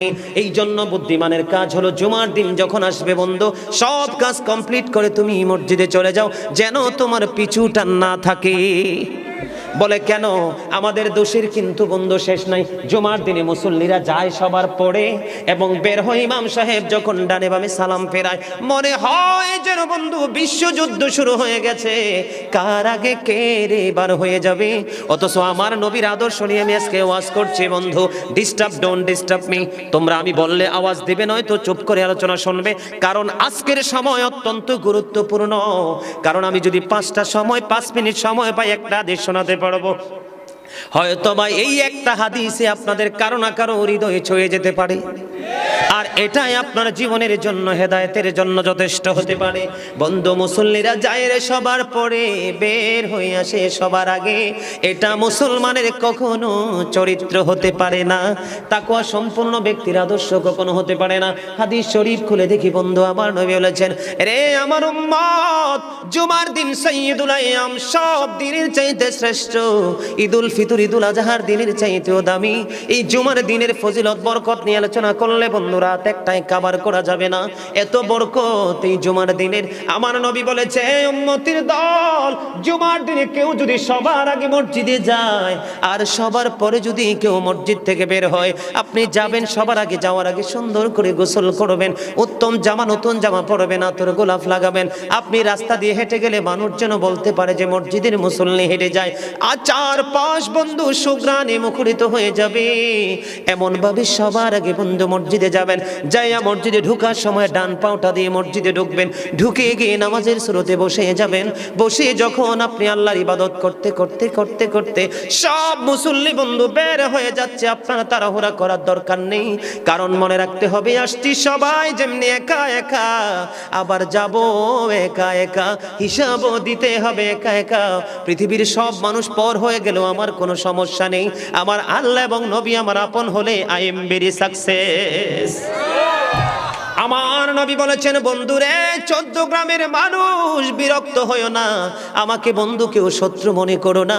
এই জন্য বুদ্ধিমানের কাজ হলো জুমার দিন যখন আসবে বন্ধু, সব কাজ কমপ্লিট করে তুমি মসজিদে চলে যাও, যেন তোমার পিছু টান না থাকে। বলে কেন? আমাদের দোষের কিন্তু বন্ধু শেষ নাই। জুমার দিনে মুসল্লিরা যায় সবার পড়ে এবং বের হয়, ইমাম সাহেব যখন ডানে বামে সালাম ফেরায় মনে হয় যেন বন্ধু বিশ্বযুদ্ধ শুরু হয়ে গেছে, কার আগে কে রে বার হয়ে যাবে। অথচ আমার নবীর আদর্শ নিয়ে আমি আজকে ওয়াজ করছি বন্ধু। Disturb, don't disturb me. তোমরা আমি বললে আওয়াজ দেবে, নয় তো চুপ করে আলোচনা শুনবে, কারণ আজকের সময় অত্যন্ত গুরুত্বপূর্ণ। কারণ আমি যদি 5টা সময় 5 মিনিট সময় পাই একটা হাদিস শোনাতে পারবো। হয়তো বা এই একটা হাদিসে আপনাদের কারো না কারো হৃদয়ে ছুঁয়ে যেতে পারে, আর এটাই আপনার জীবনের জন্য হেদায়েতের জন্য যথেষ্ট হতে পারে। বন্ধু, মুসল্লিরা যায় রে সবার পরে, বের হয়ে আসে সবার আগে, এটা মুসলমানের কখনো চরিত্র হতে পারে না। তাকওয়া সম্পূর্ণ ব্যক্তির আদর্শ কখনো হতে পারে না। হাদিস শরীফ খুলে দেখি বন্ধু, আমার নবী বলেছেন, রে আমার উম্মত, জুমার দিন সাইয়্যিদুল আইয়াম, সব দিনের চাইতে শ্রেষ্ঠ। ঈদুল ফিতর, ঈদুল আজহার দিনের চাইতেও দামি। এই জুমার দিনের ফজিলত বরকত নিয়ে আলোচনা করলে বন্ধু রাত একটাই কভার করা যাবে না, এত বরকত এই জুমার দিনের। আমার নবী বলেছে, উম্মতের দল, জুমার দিনে কেউ যদি সবার আগে মসজিদে যায় আর সবার পরে যদি কেউ মসজিদ থেকে বের হয়, আপনি যাবেন সবার আগে, যাওয়ার আগে সুন্দর করে গোসল করবেন, উত্তম জামা, নতুন জামা পরবেন, আতর গোলাপ লাগাবেন। আপনি রাস্তা দিয়ে হেঁটে গেলে মানুষ যেন বলতে পারে যে মসজিদের মুসল্লি হেঁটে যায়। আর 4-5 বন্ধু সুগ্রাণে মুখরিত হয়ে যাবে। এমন ভাবে সবার আগে বন্ধু মসজিদে যাবেন, যাইয়া মসজিদে ঢোকার সময় ডান পাওটা দিয়ে মসজিদে ঢুকবেন, ঢুকে গিয়ে নামাজের শুরুতে বসে যাবেন। বসে যখন আপনি আল্লাহর ইবাদত করতে করতে করতে করতে সব মুসল্লি বন্ধু বের হয়ে যাচ্ছে, আপনারা তাড়াহুড়া করার দরকার নেই। কারণ মনে রাখতে হবে, আসছি সবাই যেমনি একা একা, আবার যাব একা একা, হিসাবও দিতে হবে একা একা। পৃথিবীর সব মানুষ পর হয়ে গেলেও আমার কোনো সমস্যা নেই, আমার আল্লাহ এবং নবী আমার আপন হলে আই এম ভেরি সাকসেস। আমার নবী বলেছেন, বন্ধুরে 14 গ্রামের মানুষ বিরক্ত হয়ো না, আমাকে বন্ধু কেউ শত্রু মনে করো না,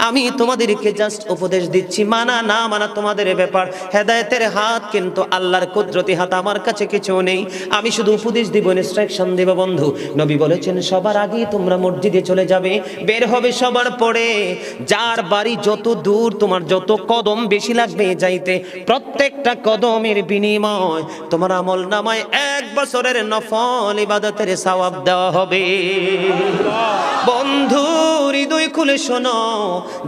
আমি তোমাদেরকে জাস্ট উপদেশ দিচ্ছি, মানা না মানা তোমাদের ব্যাপার। হেদায়েতের হাত কিন্তু আল্লাহর কুদরতি হাত, আমার কাছে কিছু নেই, আমি শুধু উপদেশ দিব, ইনস্ট্রাকশন দেব। বন্ধু, নবী বলেছেন সবার আগে তোমরা মসজিদে চলে যাবে, বের হবে সবার পরে, যার বাড়ি যত দূর, তোমার যত কদম বেশি লাগবে যাইতে, প্রত্যেকটা কদমের বিনিময় তোমার আমল নামায় 1 বছরের নফল ইবাদতের সওয়াব দেওয়া হবে। বন্ধু, হৃদয় খুলে শোনো,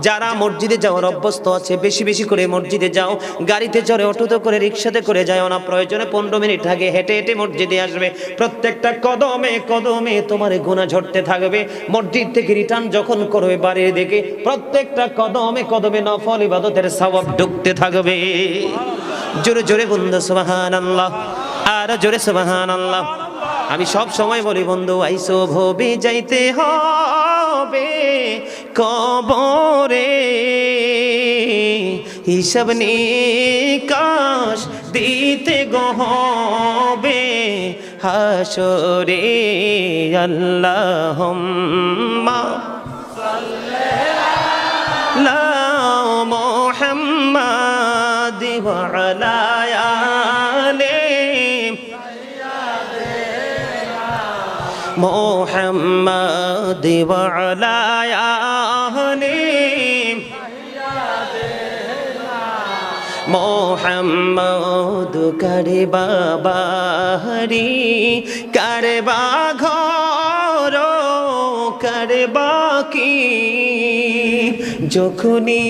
যারা মসজিদে যাওয়ার অভ্যস্ত আছে বেশি বেশি করে মসজিদে যাও। গাড়িতে চড়ে, অটোতে করে, রিক্সাতে করে যাও না, প্রয়োজনে 15 মিনিট আগে হেঁটে হেঁটে মসজিদে আসবে। প্রত্যেকটা কদমে কদমে তোমার গুনাহ ঝরতে থাকবে। মসজিদ থেকে রিটার্ন যখন করবে বাড়ির দিকে, প্রত্যেকটা কদমে কদমে নফল ইবাদতের সওয়াব ঢুকতে থাকবে। জোরে জোরে বন্ধু সুবহানাল্লাহ, আর জোরে সুবহানাল্লাহ। আমি সব সময় বলি বন্ধু, আইসো ভবে যাইতে হবে কবরে, হিসাব নিকাশ দিতে হবে হাসরে। আল্লাহুম্মা সাল্লি আলা মুহাম্মাদ ওয়া আলা মুহাম্মাদ ওয়া আলা আলি মুহাম্মাদ। কারে বাবারি, কারে বাঘর, কারে বাকি, যখনই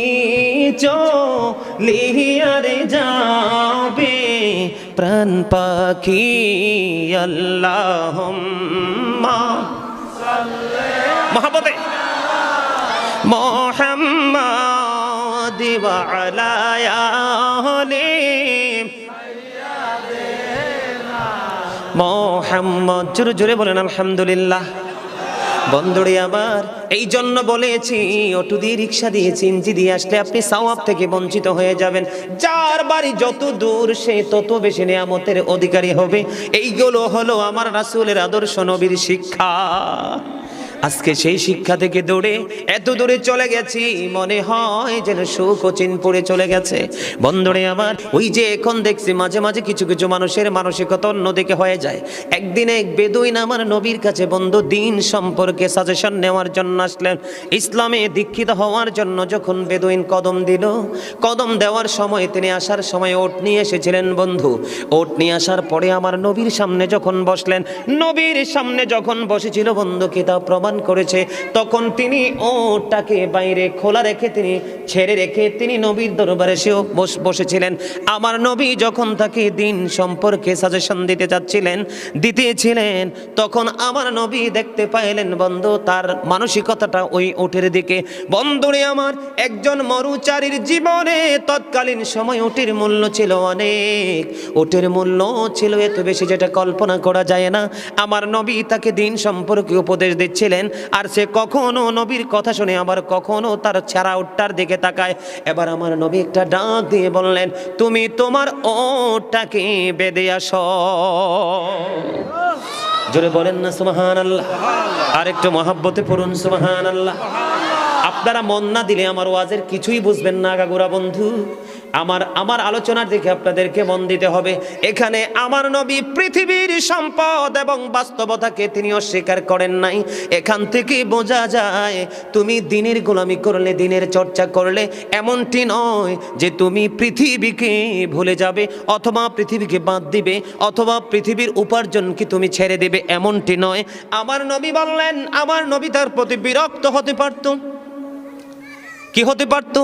চলিয়ারে যাবে প্রাণ পাখি। আল্লাহুম্মা মহব্বতে মুহাম্মাদ ওয়া আলা আলি মুহাম্মাদ। জোরে জোরে বলেন আলহামদুলিল্লাহ। বন্ধুরে আমার, এই জন্য বলেছি, অটো দিয়ে, রিক্সা দিয়ে, চিনজি দিয়ে আসলে আপনি সওয়াব থেকে বঞ্চিত হয়ে যাবেন। যার বাড়ি যত দূর সে তত বেশি নিয়ামতের অধিকারী হবে। এইগুলো হলো আমার রাসূলের আদর্শ, নবীর শিক্ষা। আজকে সেই শিক্ষা থেকে দৌড়ে এত দূরে চলে গেছি, মনে হয় যেন সুখ ও চিনপুরে চলে গেছে। বন্ধুরে আমার, ওই যে এখন দেখছি মাঝে মাঝে কিছু কিছু মানুষের মানসিকতা অন্যদিকে হয়ে যায়। একদিন এক বেদুইন আমার নবীর কাছে বন্ধু দিন সম্পর্কে সাজেশন নেওয়ার জন্য আসলেন। ইসলামে দীক্ষিত হওয়ার জন্য যখন বেদুইন কদম দিল, কদম দেওয়ার সময় তিনি আসার সময় ওট নিয়ে এসেছিলেন বন্ধু। ওট নিয়ে আসার পরে আমার নবীর সামনে যখন বসলেন, নবীর সামনে যখন বসেছিল বন্ধু, কিতাব প্রমাণ করেছে তখন তিনি ওটাকে বাইরে খোলা রেখে তিনি ছেড়ে রেখে তিনি নবীর দরবারে সেও বসেছিলেন। আমার নবী যখন তাকে দিন সম্পর্কে সাজেশন দিতেছিলেন তখন আমার নবী দেখতে পাইলেন বন্ধু তার মানসিকতাটা ওই উটের দিকে। বন্ধুরে আমার, একজন মরুচারীর জীবনে তৎকালীন সময় উটের মূল্য ছিল অনেক, উটের মূল্য ছিল এত বেশি যেটা কল্পনা করা যায় না। আমার নবী তাকে দিন সম্পর্কে উপদেশ দিচ্ছিলেন, আর সে কখনো নবীর কথা শুনে আবার কখনো তার ছাড়া উটটার দিকে তাকায়। এবার আমার নবী একটা ডাক দিয়ে বললেন, তুমি তোমার ওটটাকে বেঁধে আসো। জোরে বলেন না সুবহানাল্লাহ। আর একটু মহাব্বতে পড়ুন সুবহানাল্লাহ। আপনারা মন না দিলে আমার ওয়াজের কিছুই বুঝবেন না গাগুরা বন্ধু। আমার আলোচনার দিকে আপনাদেরকে মন দিতে হবে। এখানে আমার নবী পৃথিবীর সম্পদ এবং বাস্তবতাকে তিনি অস্বীকার করেন নাই। এখান থেকে বোঝা যায় তুমি দিনের গোলামি করলে, দিনের চর্চা করলে এমনটি নয় যে তুমি পৃথিবীকে ভুলে যাবে অথবা পৃথিবীকে বাদ দিবে অথবা পৃথিবীর উপার্জনকে তুমি ছেড়ে দেবে, এমনটি নয়। আমার নবী বললেন, আমার নবী তার প্রতি বিরক্ত হতে পারত। কি হতে পারত?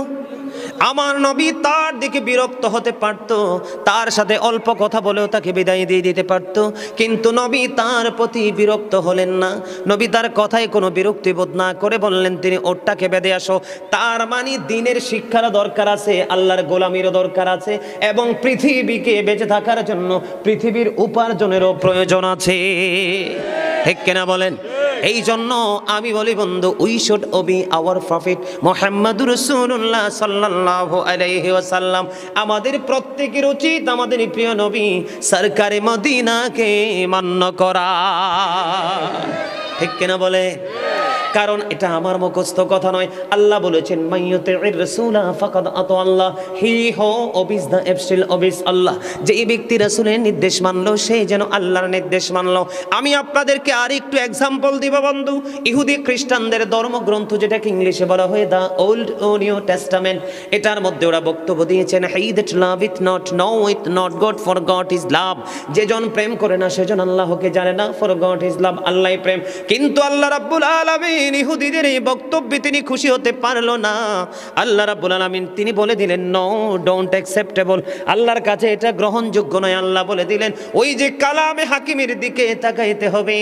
আমার নবী তার দিকে বিরক্ত হতে পারত, তার সাথে অল্প কথা বলেও তাকে বিদায় দিয়ে দিতে পারত, কিন্তু নবী তার প্রতি বিরক্ত হলেন না। নবী তার কথায় কোনো বিরক্তিবোধ না করে বললেন, তিনি ওটটাকে বেঁধে আসো। তার মানে দিনের শিক্ষারও দরকার আছে, আল্লাহর গোলামিরও দরকার আছে, এবং পৃথিবীকে বেঁচে থাকার জন্য পৃথিবীর উপার্জনেরও প্রয়োজন আছে। ঠিক কিনা বলেন? এই জন্য আমি বলি বন্ধু, we should obey our prophet মুহাম্মদুর রাসূলুল্লাহ সাল্লাল্লাহু আলাইহি ওয়াসাল্লাম। আমাদের প্রত্যেকের উচিত আমাদের প্রিয় নবী সরকারে মদিনাকে মান্য করা। ঠিক কিনা বলে? কারণ এটা আমার মুখস্থ কথা নয়, আল্লাহ বলেছেন মাইয়ুতির রাসূলা ফাকাদ আতা আল্লাহ, হি হো ওবিস দা এফসিল ওবিস আল্লাহ। যে এই ব্যক্তি রাসূলের নির্দেশ মানলো সে যেন আল্লাহর নির্দেশ মানলো। আমি আপনাদেরকে আর একটু এক্সাম্পল দিব বন্ধু। ইহুদি খ্রিস্টানদের ধর্মগ্রন্থ যেটাকে ইংলিশে বলা হয় দা ওল্ড ও নিউ টেস্টামেন্ট, এটার মধ্যে ওরা বক্তব্য দিয়েছেন, he that love it not know it not God for God is love. যেজন প্রেম করে না সেজন আল্লাহকে জানে না, ফর গড ইজ লাভ, আল্লাহই প্রেম। কিন্তু আল্লাহ রাব্বুল আলামিন ইহুদিদের এই বক্তব্যে তিনি খুশি হতে পারলো না। আল্লাহ রাব্বুল আলামিন তিনি বলে দিলেন, নো ডোন্ট অ্যাকসেপ্টেবল, আল্লাহর কাছে এটা গ্রহণযোগ্য নয়। আল্লাহ বলে দিলেন, ওই যে কালামে হাকিমের দিকে তাকাইতে হবে।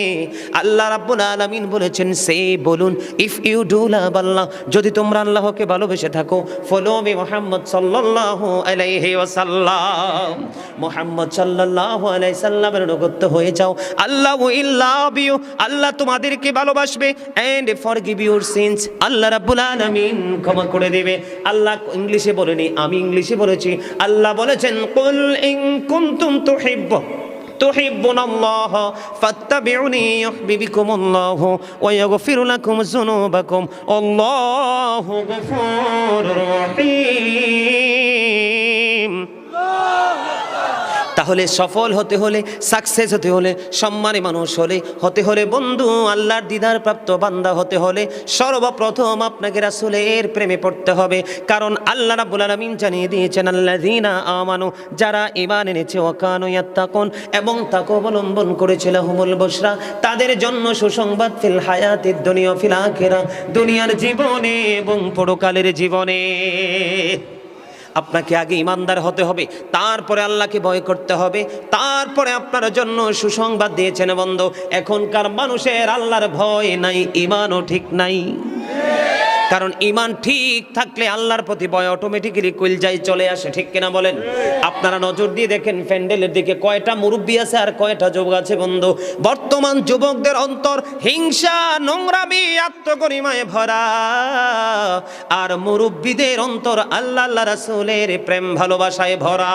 আল্লাহ রাব্বুল আলামিন বলেছেন, সে বলুন, ইফ ইউ ডু লাভ আল্লাহ, যদি তোমরা আল্লাহকে ভালোবেসে থাকো, ফলো মি মুহাম্মদ সাল্লাল্লাহু আলাইহি ওয়াসাল্লাম, মুহাম্মদ সাল্লাল্লাহু আলাইহি সাল্লামের অনুগত হয়ে যাও, আল্লাহ উইল লাভ ইউ, আল্লাহ তোমাদেরকে ভালোবাসবে, এন্ড ফরগিভ ইউর সিনস, আল্লাহ রাব্বুল আলামিন ক্ষমা করে দেবে। আল্লাহ ইংলিশে বলেনি, আমি ইংলিশে বলেছি। আল্লাহ বলেছেন, কুল ইন কুনতুম তুহিব্বুনাল্লাহ ফাত্তাবিউনি ইউহিব্বুকুমুল্লাহু ওয়া ইয়াগফির লাকুম যুনুবাকুম আল্লাহু গফুরুর রহিম। তাহলে সফল হতে হলে, সাকসেস হতে হলে, সম্মানী মানুষ হতে হলে বন্ধু, আল্লাহর দিদার প্রাপ্ত বান্দা হতে হলে সর্বপ্রথম আপনাকে রাসূলের প্রেমে পড়তে হবে। কারণ আল্লাহ রাব্বুল আলামিন জানিয়ে দিয়েছেন, আল্লাযীনা আমানু, যারা ঈমান এনেছে, ওয়া কানু ইয়াত্তাকুন, এবং তাকওয়া অবলম্বন করেছে, লাহুমুল বুশরা, তাদের জন্য সুসংবাদ, ফিল হায়াতিদ দুনিয়া ফিল আখিরা, দুনিয়ার জীবনে এবং পরকালের জীবনে। আপনাকে আগে ইমানদার হতে হবে, তারপরে আল্লাহকে ভয় করতে হবে, তারপরে আপনার জন্য সুসংবাদ দিয়েছেন বন্ধু। এখনকার মানুষের আল্লাহর ভয় নাই, ইমানও ঠিক নাই। কারণ ইমান ঠিক থাকলে আল্লাহর প্রতি ভয় অটোমেটিক্যালি কলিজায় চলে আসে। ঠিক কিনা বলেন? আপনারা নজর দিয়ে দেখেন প্যান্ডেলের দিকে কয়টা মুরব্বী আছে আর কয়টা যুবক আছে বন্ধু। বর্তমান যুবকদের অন্তর হিংসা, নোংরামি, আত্মগরিমায় ভরা, আর মুরব্বীদের অন্তর আল্লাহ আল্লাহ রাসূলের প্রেম ভালোবাসায় ভরা।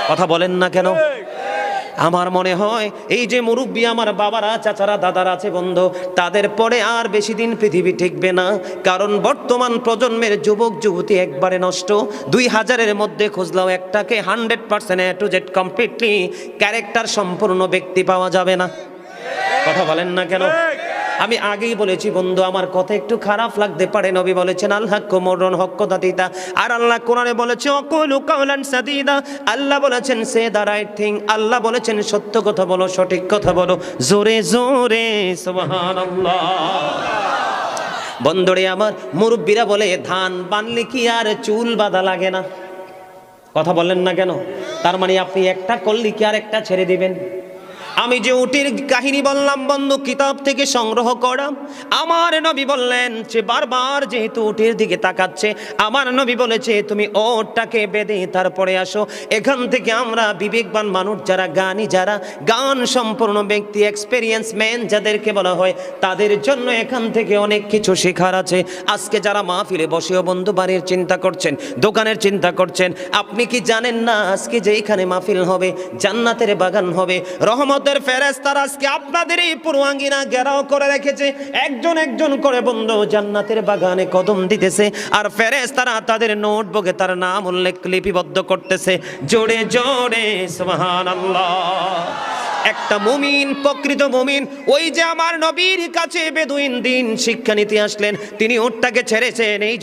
কথা বলেন না কেন? আমার মনে হয় এই যে মুরব্বী আমার বাবারা, চাচারা, দাদারা আছে বন্ধু, তাদের পরে আর বেশি দিন পৃথিবী টিকবে না। কারণ বর্তমান প্রজন্মের যুবক যুবতী একবারে নষ্ট। 2000-এর মধ্যে খুঁজলেও একটাকে 100% A to Z completely character সম্পূর্ণ ব্যক্তি পাওয়া যাবে না। কথা বলেন না কেন? আমি আগেই বলেছি বন্ধু, আমার কথা একটু খারাপ লাগতে পারে। নবী বলেছেন আল হাক্কু মুররুন, হক কথা দিতা। আর আল্লাহ কোরআনে বলেছে অকুলু কাওলান সাদীদা, আল্লাহ বলেছেন সে দ্য রাইট থিং। আল্লাহ বলেছেন সত্য কথা বলো, সঠিক কথা বলো, জোরে জোরে সুবহানাল্লাহ। বন্ধুরে আমার, মুরব্বীরা বলে ধান বানলে কি আর চুল বাঁধা লাগে না? কথা বলেন না কেন? তার মানে আপনি একটা করলে কি আর একটা ছেড়ে দিবেন? আমি যে উটের কাহিনী বললাম বন্ধু, কিতাব থেকে সংগ্রহ করা। আমার নবী বললেন যে বারবার যেহেতু উটের দিকে তাকাচ্ছে, আমার নবী বলেছে তুমি ওটটাকে বেঁধে তারপরে আসো। এখান থেকে আমরা বিবেকবান মানুষ যারা, জ্ঞানী যারা, জ্ঞান সম্পূর্ণ ব্যক্তি, এক্সপেরিয়েন্স ম্যান যাদেরকে বলা হয়, তাদের জন্য এখান থেকে অনেক কিছু শেখার আছে। আজকে যারা মাহফিলে বসেও বন্ধু বাড়ির চিন্তা করছেন, দোকানের চিন্তা করছেন, আপনি কি জানেন না আজকে যে এখানে মাহফিল হবে, জান্নাতের বাগান হবে, রহমতের ফেরেশতারা আজকে আপনাদের এই পুরো আঙ্গিনা ঘেরাও করে রেখেছে, একজন একজন করে বন্ধু জান্নাতের বাগানে কদম দিতেছে, আর ফেরেশতারা তাদের নোটবুকে তার নাম উল্লেখ লিপিবদ্ধ করতেছে জোরে জোরে সুবহানাল্লাহ। একটা মুমিন, প্রকৃত মুমিন, ওই যে আমার নবীর কাছে বেদুইন দিন শিক্ষা নিতে আসলেন, তিনি উটটাকে ছেড়েছেন এই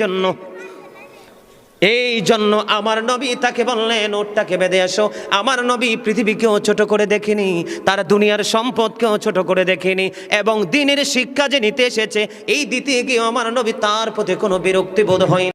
জন্য আমার নবী তাকে বললেন ওটটাকে বেঁধে আসো। আমার নবী পৃথিবীকেও ছোট করে দেখেনি, তার দুনিয়ার সম্পদকেও ছোট করে দেখেনি, এবং দিনের শিক্ষা যে নিতে এসেছে এই দিতে গিয়ে আমার নবী তার প্রতি কোনো বিরক্তি বোধ হয়নি।